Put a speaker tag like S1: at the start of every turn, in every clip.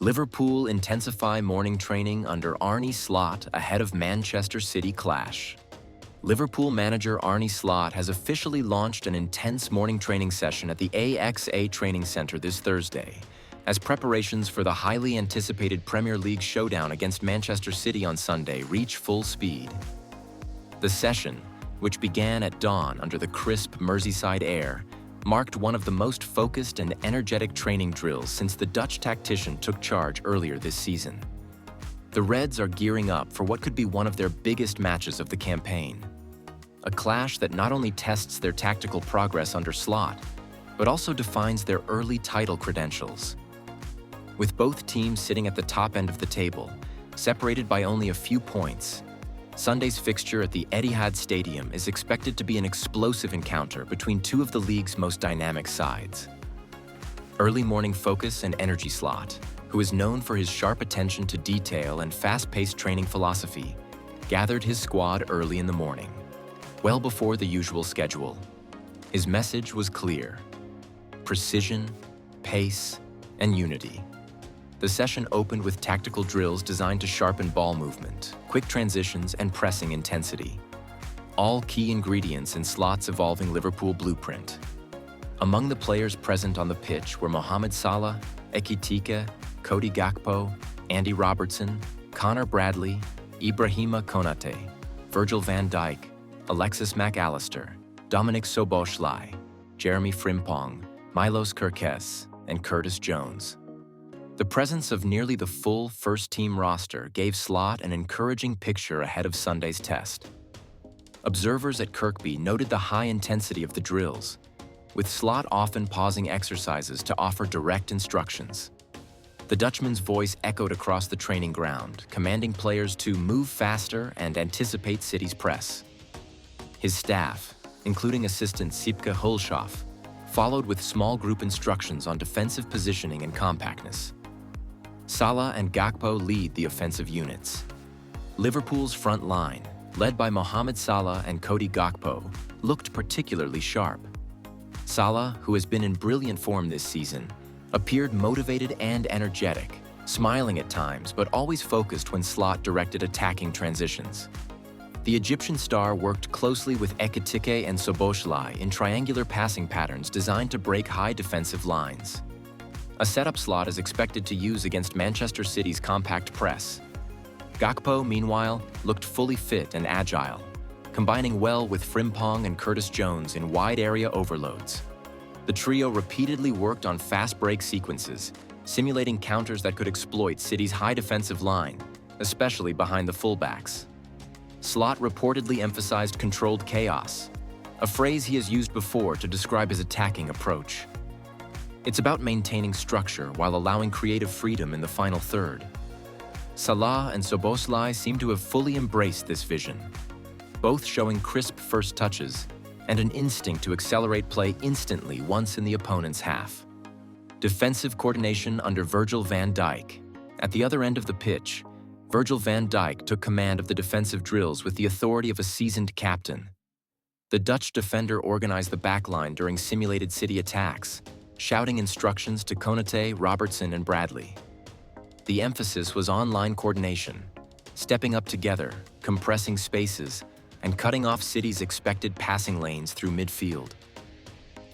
S1: Liverpool Intensify morning training under Arne Slot ahead of Manchester City clash. Liverpool manager Arne Slot has officially launched an intense morning training session at the AXA Training Centre this Thursday, as preparations for the highly anticipated Premier League showdown against Manchester City on Sunday reach full speed. The session, which began at dawn under the crisp Merseyside air, marked one of the most focused and energetic training drills since the Dutch tactician took charge earlier this season. The Reds are gearing up for what could be one of their biggest matches of the campaign. A clash that not only tests their tactical progress under Slot, but also defines their early title credentials. With both teams sitting at the top end of the table, separated by only a few points, Sunday's fixture at the Etihad Stadium is expected to be an explosive encounter between two of the league's most dynamic sides. Early morning focus and energy Slot, who is known for his sharp attention to detail and fast-paced training philosophy, gathered his squad early in the morning, well before the usual schedule. His message was clear: precision, pace, and unity. The session opened with tactical drills designed to sharpen ball movement, quick transitions, and pressing intensity, all key ingredients in Slot's evolving Liverpool blueprint. Among the players present on the pitch were Mohamed Salah, Ekitike, Cody Gakpo, Andy Robertson, Connor Bradley, Ibrahima Konate, Virgil van Dijk, Alexis Mac Allister, Dominic Szoboszlai, Jeremy Frimpong, Milos Kerkez, and Curtis Jones. The presence of nearly the full first-team roster gave Slot an encouraging picture ahead of Sunday's test. Observers at Kirkby noted the high intensity of the drills, with Slot often pausing exercises to offer direct instructions. The Dutchman's voice echoed across the training ground, commanding players to move faster and anticipate City's press. His staff, including assistant Sipke Hulshoff, followed with small group instructions on defensive positioning and compactness. Salah and Gakpo lead the offensive units. Liverpool's front line, led by Mohamed Salah and Cody Gakpo, looked particularly sharp. Salah, who has been in brilliant form this season, appeared motivated and energetic, smiling at times but always focused when Slot directed attacking transitions. The Egyptian star worked closely with Ekitike and Szoboszlai in triangular passing patterns designed to break high defensive lines. A setup Slot is expected to use against Manchester City's compact press. Gakpo, meanwhile, looked fully fit and agile, combining well with Frimpong and Curtis Jones in wide area overloads. The trio repeatedly worked on fast break sequences, simulating counters that could exploit City's high defensive line, especially behind the fullbacks. Slot reportedly emphasized controlled chaos, a phrase he has used before to describe his attacking approach. It's about maintaining structure while allowing creative freedom in the final third. Salah and Szoboszlai seem to have fully embraced this vision, both showing crisp first touches and an instinct to accelerate play instantly once in the opponent's half. Defensive coordination under Virgil van Dijk. At the other end of the pitch, Virgil van Dijk took command of the defensive drills with the authority of a seasoned captain. The Dutch defender organized the backline during simulated City attacks, shouting instructions to Konate, Robertson, and Bradley. The emphasis was on line coordination, stepping up together, compressing spaces, and cutting off City's expected passing lanes through midfield.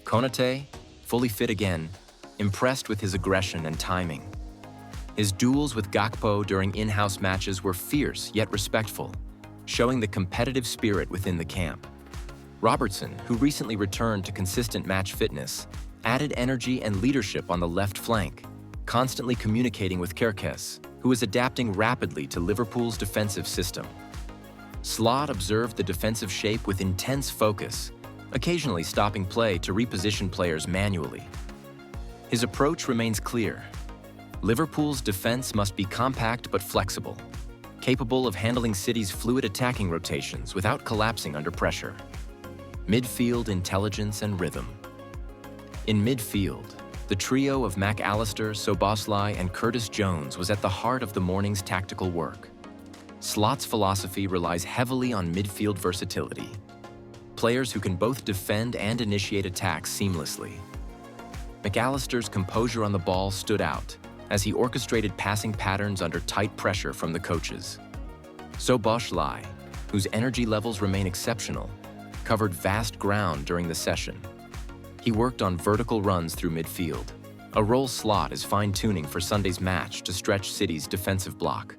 S1: Konate, fully fit again, impressed with his aggression and timing. His duels with Gakpo during in-house matches were fierce yet respectful, showing the competitive spirit within the camp. Robertson, who recently returned to consistent match fitness, added energy and leadership on the left flank, constantly communicating with Kerkez, who is adapting rapidly to Liverpool's defensive system. Slot observed the defensive shape with intense focus, occasionally stopping play to reposition players manually. His approach remains clear. Liverpool's defense must be compact but flexible, capable of handling City's fluid attacking rotations without collapsing under pressure. Midfield intelligence and rhythm. In midfield, the trio of Mac Allister, Szoboszlai, and Curtis Jones was at the heart of the morning's tactical work. Slot's philosophy relies heavily on midfield versatility, players who can both defend and initiate attacks seamlessly. Mac Allister's composure on the ball stood out, as he orchestrated passing patterns under tight pressure from the coaches. Szoboszlai, whose energy levels remain exceptional, covered vast ground during the session. He worked on vertical runs through midfield, a role Slot is fine-tuning for Sunday's match to stretch City's defensive block.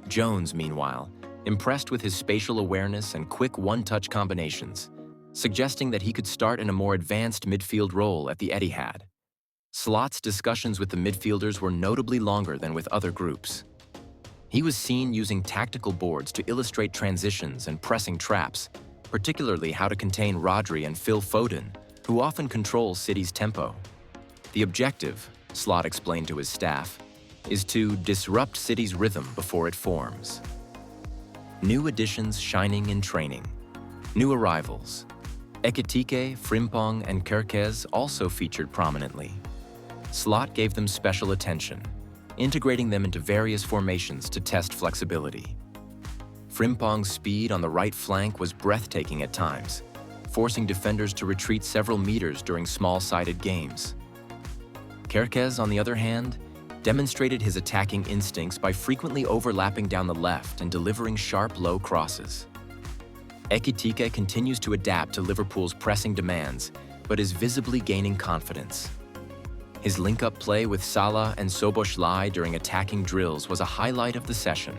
S1: Jones, meanwhile, impressed with his spatial awareness and quick one-touch combinations, suggesting that he could start in a more advanced midfield role at the Etihad. Slot's discussions with the midfielders were notably longer than with other groups. He was seen using tactical boards to illustrate transitions and pressing traps, particularly how to contain Rodri and Phil Foden, who often control City's tempo. The objective, Slot explained to his staff, is to disrupt City's rhythm before it forms. New additions shining in training. New arrivals. Ekitike, Frimpong, and Kerkez also featured prominently. Slot gave them special attention, integrating them into various formations to test flexibility. Frimpong's speed on the right flank was breathtaking at times, forcing defenders to retreat several meters during small-sided games. Kerkez, on the other hand, demonstrated his attacking instincts by frequently overlapping down the left and delivering sharp, low crosses. Ekitike continues to adapt to Liverpool's pressing demands, but is visibly gaining confidence. His link-up play with Salah and Szoboszlai during attacking drills was a highlight of the session.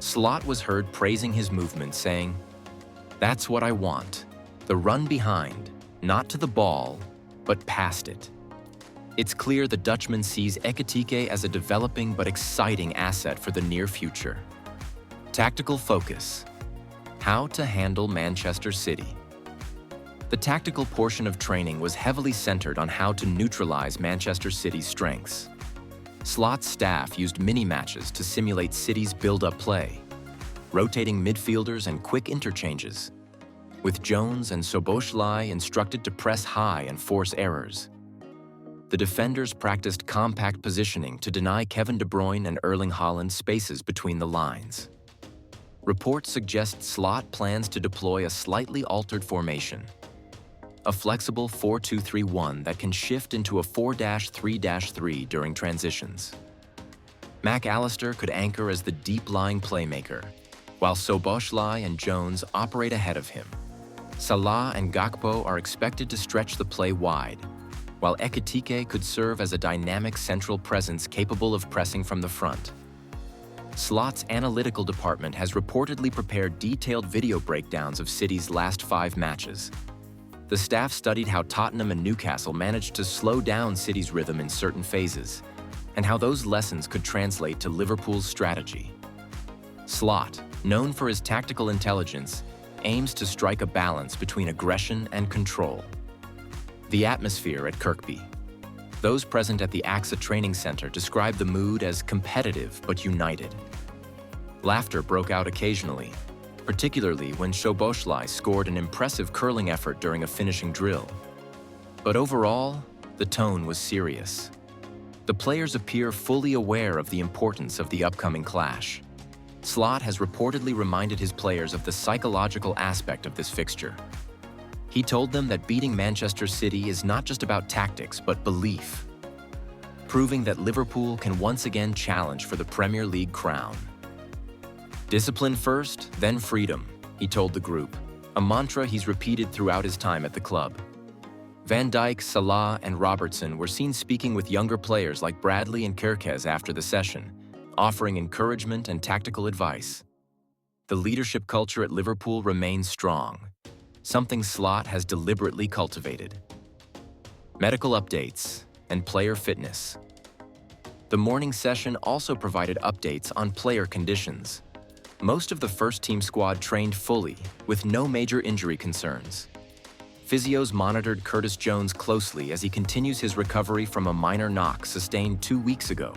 S1: Slot was heard praising his movement, saying, "That's what I want. The run behind, not to the ball, but past it." It's clear the Dutchman sees Ekitike as a developing but exciting asset for the near future. Tactical focus. How to handle Manchester City. The tactical portion of training was heavily centered on how to neutralize Manchester City's strengths. Slot's staff used mini-matches to simulate City's build-up play, rotating midfielders and quick interchanges, with Jones and Szoboszlai instructed to press high and force errors. The defenders practiced compact positioning to deny Kevin De Bruyne and Erling Haaland spaces between the lines. Reports suggest Slot plans to deploy a slightly altered formation, a flexible 4-2-3-1 that can shift into a 4-3-3 during transitions. Mac Allister could anchor as the deep-lying playmaker, while Szoboszlai and Jones operate ahead of him. Salah and Gakpo are expected to stretch the play wide, while Ekitike could serve as a dynamic central presence capable of pressing from the front. Slot's analytical department has reportedly prepared detailed video breakdowns of City's last 5 matches. The staff studied how Tottenham and Newcastle managed to slow down City's rhythm in certain phases, and how those lessons could translate to Liverpool's strategy. Slot, known for his tactical intelligence, aims to strike a balance between aggression and control. The atmosphere at Kirkby. Those present at the AXA Training Center described the mood as competitive but united. Laughter broke out occasionally, particularly when Szoboszlai scored an impressive curling effort during a finishing drill. But overall, the tone was serious. The players appear fully aware of the importance of the upcoming clash. Slot has reportedly reminded his players of the psychological aspect of this fixture. He told them that beating Manchester City is not just about tactics, but belief, proving that Liverpool can once again challenge for the Premier League crown. "Discipline first, then freedom," he told the group, a mantra he's repeated throughout his time at the club. Van Dijk, Salah, and Robertson were seen speaking with younger players like Bradley and Kerkez after the session, offering encouragement and tactical advice. The leadership culture at Liverpool remains strong, something Slot has deliberately cultivated. Medical updates and player fitness. The morning session also provided updates on player conditions. Most of the first-team squad trained fully, with no major injury concerns. Physios monitored Curtis Jones closely as he continues his recovery from a minor knock sustained 2 weeks ago,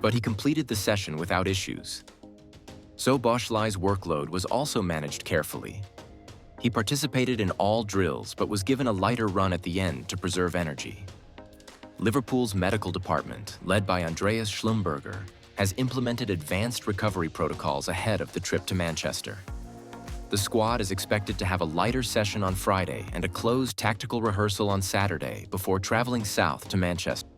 S1: but he completed the session without issues. Szoboszlai's workload was also managed carefully. He participated in all drills but was given a lighter run at the end to preserve energy. Liverpool's medical department, led by Andreas Schlumberger, has implemented advanced recovery protocols ahead of the trip to Manchester. The squad is expected to have a lighter session on Friday and a closed tactical rehearsal on Saturday before traveling south to Manchester.